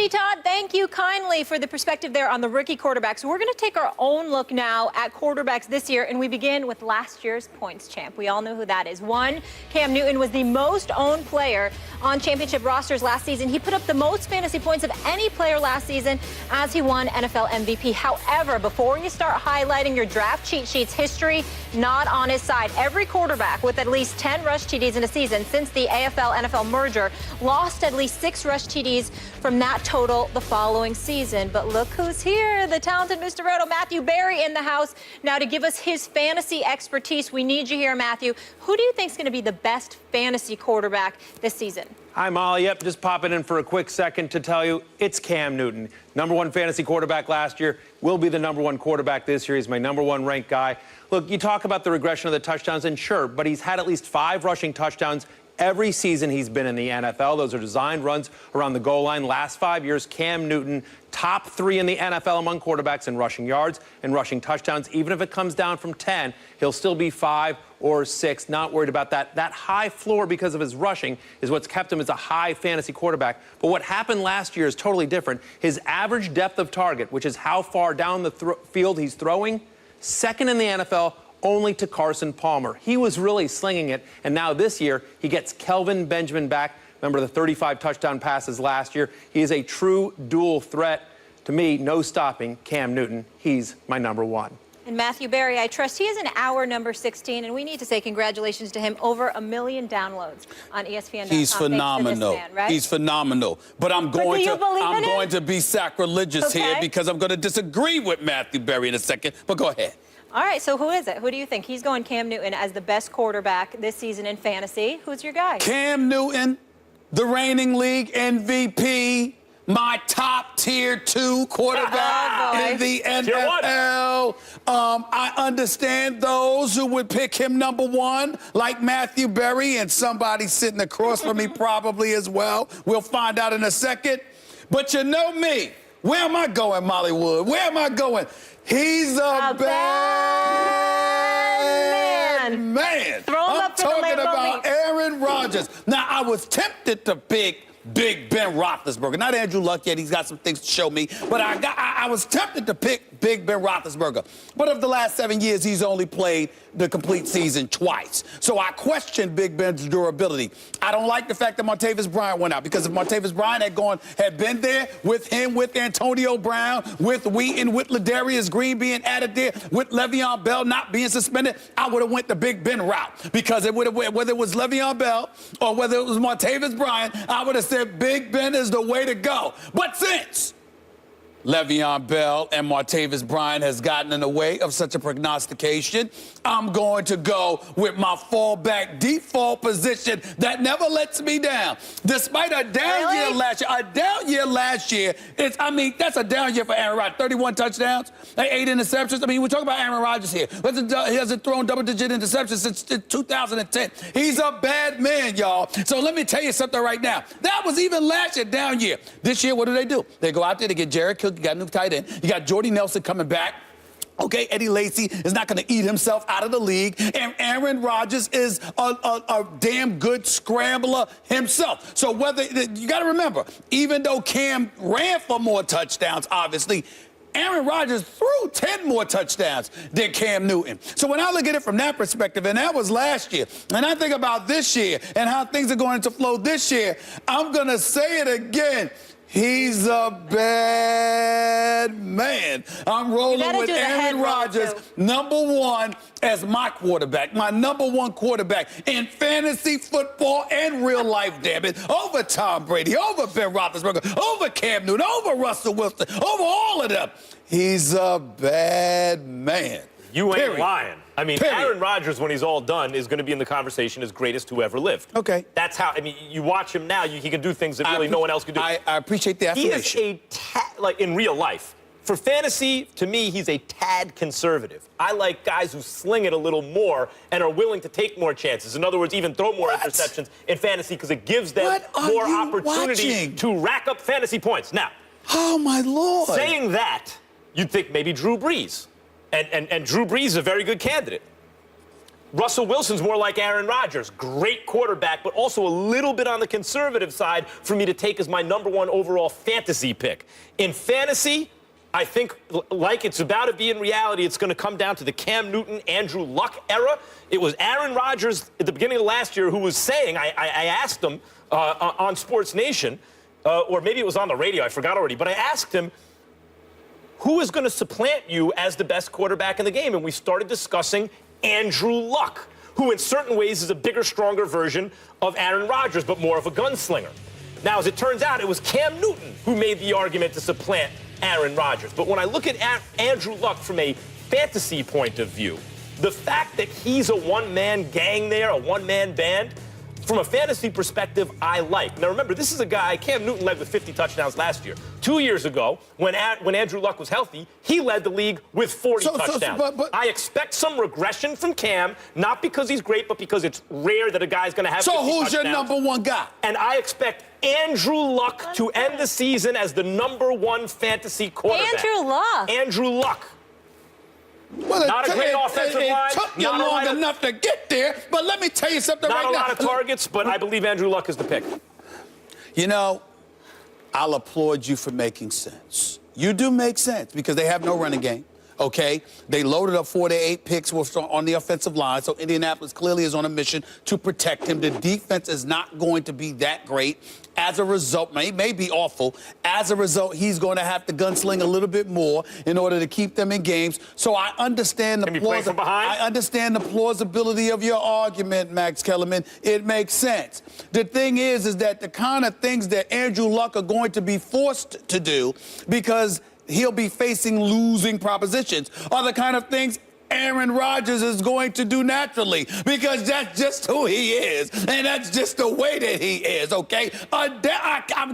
Todd, thank you kindly for the perspective there on the rookie quarterbacks. We're going to take our own look now at quarterbacks this year, and we begin with last year's points champ. We all know who that is. One, Cam Newton was the most owned player on championship rosters last season. He put up the most fantasy points of any player last season as he won NFL MVP. However, before you start highlighting your draft cheat sheets, history not on his side. Every quarterback with at least 10 rush TDs in a season since the AFL-NFL merger lost at least 6 rush TDs from that total the following season. But look who's here, the talented Mr. Roto, Matthew Berry, in the house. Now to give us his fantasy expertise, we need you here, Matthew. Who do you think is going to be the best fantasy quarterback this season? Hi, Molly. Yep, just popping in for a quick second to tell you it's Cam Newton. #1 fantasy quarterback last year, will be the #1 quarterback this year. He's my #1 ranked guy. Look, you talk about the regression of the touchdowns, and sure, but he's had at least 5 rushing touchdowns every season he's been in the NFL. Those are designed runs around the goal line. Last 5 years, Cam Newton, top 3 in the NFL among quarterbacks in rushing yards and rushing touchdowns. Even if it comes down from 10, he'll still be 5 or 6. Not worried about that. That high floor because of his rushing is what's kept him as a high fantasy quarterback. But what happened last year is totally different. His average depth of target, which is how far down the field he's throwing, second in the NFL, only to Carson Palmer. He was really slinging it, and now this year he gets Kelvin Benjamin back. Remember the 35 touchdown passes last year. He is a true dual threat. To me, no stopping Cam Newton. He's my #1. And Matthew Berry, I trust he is in our number 16, and we need to say congratulations to him. Over 1 million downloads on ESPN.com. He's phenomenal. Man, right? He's phenomenal. But I'm going to be sacrilegious here because I'm going to disagree with Matthew Berry in a second. But go ahead. All right, so who is it? Who do you think? He's going Cam Newton as the best quarterback this season in fantasy. Who's your guy? Cam Newton, the reigning league MVP, my top tier 2 quarterback in the NFL. I understand those who would pick him #1, like Matthew Berry, and somebody sitting across from me probably as well. We'll find out in a second. But you know me. Where am I going, Molly Wood? Where am I going? He's a bad man. I'm talking about Aaron Rodgers. Now, I was tempted to pick Big Ben Roethlisberger. Not Andrew Luck yet. He's got some things to show me. But I was tempted to pick Big Ben Roethlisberger. But of the last 7 years, he's only played the complete season twice. So I question Big Ben's durability. I don't like the fact that Martavis Bryant went out, because if Martavis Bryant had been there with him, with Antonio Brown, with Wheaton, with Ladarius Green being added there, with Le'Veon Bell not being suspended, I would have went the Big Ben route, because it would have, whether it was Le'Veon Bell or whether it was Martavis Bryant, I would have said Big Ben is the way to go. But since Le'Veon Bell and Martavis Bryant has gotten in the way of such a prognostication, I'm going to go with my fallback default position that never lets me down. Despite a down year last year, that's a down year for Aaron Rodgers. 31 touchdowns, 8 interceptions. I mean, we're talking about Aaron Rodgers here. He hasn't thrown double-digit interceptions since 2010. He's a bad man, y'all. So let me tell you something right now. That was even last year, down year. This year, what do? They go out there to get Jared Cook. You got a new tight end. You got Jordy Nelson coming back. Okay, Eddie Lacy is not going to eat himself out of the league. And Aaron Rodgers is a damn good scrambler himself. So you got to remember, even though Cam ran for more touchdowns, obviously, Aaron Rodgers threw 10 more touchdowns than Cam Newton. So when I look at it from that perspective, and that was last year, and I think about this year and how things are going to flow this year, I'm going to say it again. He's a bad man. I'm rolling with Aaron Rodgers, #1 as my quarterback, my #1 quarterback in fantasy football and real life, damn it, over Tom Brady, over Ben Roethlisberger, over Cam Newton, over Russell Wilson, over all of them. He's a bad man. You ain't lying. I mean, Aaron Rodgers, when he's all done, is going to be in the conversation as greatest who ever lived. Okay. That's how, I mean, you watch him now, he can do things that really no one else can do. I appreciate the affirmation. He is like in real life. For fantasy, to me, he's a tad conservative. I like guys who sling it a little more and are willing to take more chances. In other words, even throw more interceptions in fantasy because it gives them more opportunity to rack up fantasy points. Now, oh my Lord. Saying that, you'd think maybe Drew Brees. And Drew Brees is a very good candidate. Russell Wilson's more like Aaron Rodgers. Great quarterback, but also a little bit on the conservative side for me to take as my number one overall fantasy pick. In fantasy, I think, like it's about to be in reality, it's going to come down to the Cam Newton, Andrew Luck era. It was Aaron Rodgers at the beginning of last year who was saying, I asked him on Sports Nation, or maybe it was on the radio, I forgot already, but I asked him, who is going to supplant you as the best quarterback in the game? And we started discussing Andrew Luck, who in certain ways is a bigger, stronger version of Aaron Rodgers, but more of a gunslinger. Now, as it turns out, it was Cam Newton who made the argument to supplant Aaron Rodgers. But when I look at Andrew Luck from a fantasy point of view, the fact that he's a one-man gang there, a one-man band, from a fantasy perspective, I like. Now, remember, this is a guy, Cam Newton led with 50 touchdowns last year. 2 years ago, when Andrew Luck was healthy, he led the league with 40 touchdowns. But I expect some regression from Cam, not because he's great, but because it's rare that a guy's going to have 50 touchdowns. So who's your number one guy? And I expect Andrew Luck to end the season as the number one fantasy quarterback. Andrew Luck. Andrew Luck. Well, Not a great offensive line. It took you long enough to get there, but let me tell you something right now. Not a lot of targets, but I believe Andrew Luck is the pick. You know, I'll applaud you for making sense. You do make sense because they have no running game. Okay, they loaded up 48 picks on the offensive line, so Indianapolis clearly is on a mission to protect him. The defense is not going to be that great. As a result, it may be awful. As a result, he's going to have to gunsling a little bit more in order to keep them in games. So I understand the plausibility of your argument, Max Kellerman. It makes sense. The thing is that the kind of things that Andrew Luck are going to be forced to do because he'll be facing losing propositions are the kind of things Aaron Rodgers is going to do naturally because that's just who he is, and that's just the way that he is, okay? I'm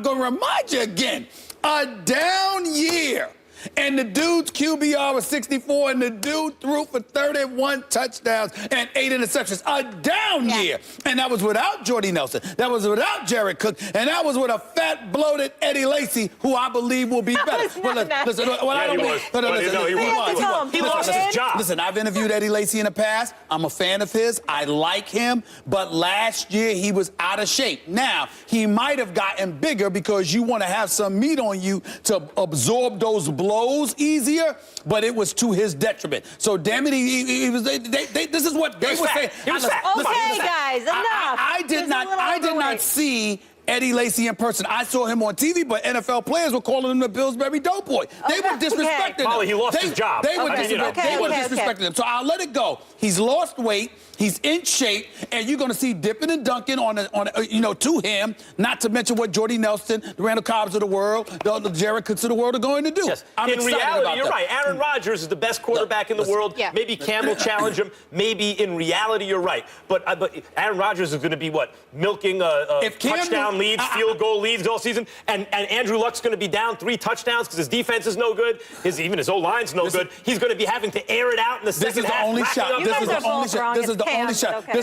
going to remind you again, a down year. And the dude's QBR was 64, and the dude threw for 31 touchdowns and 8 interceptions. A down year. And that was without Jordy Nelson. That was without Jared Cook. And that was with a fat, bloated Eddie Lacy, who I believe will be better. He lost his job. Listen, I've interviewed Eddie Lacy in the past. I'm a fan of his. I like him. But last year, he was out of shape. Now, he might have gotten bigger because you want to have some meat on you to absorb those blows easier, but it was to his detriment. So, damn it, he was. This is what they were saying. Okay, guys, enough. I did not see Eddie Lacy in person. I saw him on TV, but NFL players were calling him the Pillsbury Doughboy. They were disrespecting him. Molly, he lost his job. They were disrespecting him. So I'll let it go. He's lost weight. He's in shape, and you're going to see dipping and dunking to him. Not to mention what Jordy Nelson, the Randall Cobbs of the world, the Jared Cooks of the world are going to do. Yes. I'm in reality, you're right. Aaron Rodgers is the best quarterback in the world. Yeah. Maybe Cam will challenge him. Maybe in reality, you're right. But Aaron Rodgers is going to be what? Milking touchdown leads, field goal leads all season. And Andrew Luck's going to be down 3 touchdowns because his defense is no good. Even his O-line's no good. He's going to be having to air it out in the second half. This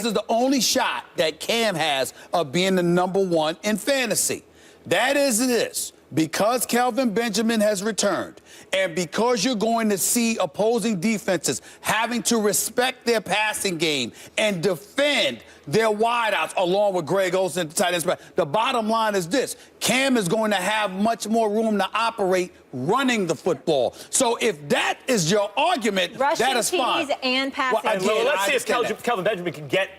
is the only shot that Cam has of being the number one in fantasy. That is this. Because Kelvin Benjamin has returned, and because you're going to see opposing defenses having to respect their passing game and defend their wideouts along with Greg Olsen, the tight end spot, the bottom line is this. Cam is going to have much more room to operate running the football. So if that is your argument, that is fine. Rushing TDs and passing. Let's see if Kelvin Benjamin can get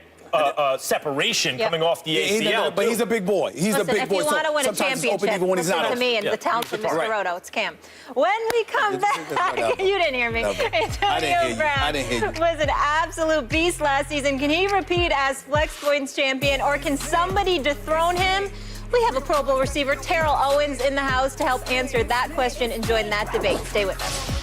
separation coming off the ACL. But he's a big boy. He's a big boy. If you want to win a championship, listen to me and the talented Mr. Roto. It's Cam. When we come back, you didn't hear me. Antonio Brown was an absolute beast last season. Can he repeat as flex points champion, or can somebody dethrone him? We have a Pro Bowl receiver, Terrell Owens, in the house to help answer that question and join that debate. Stay with us.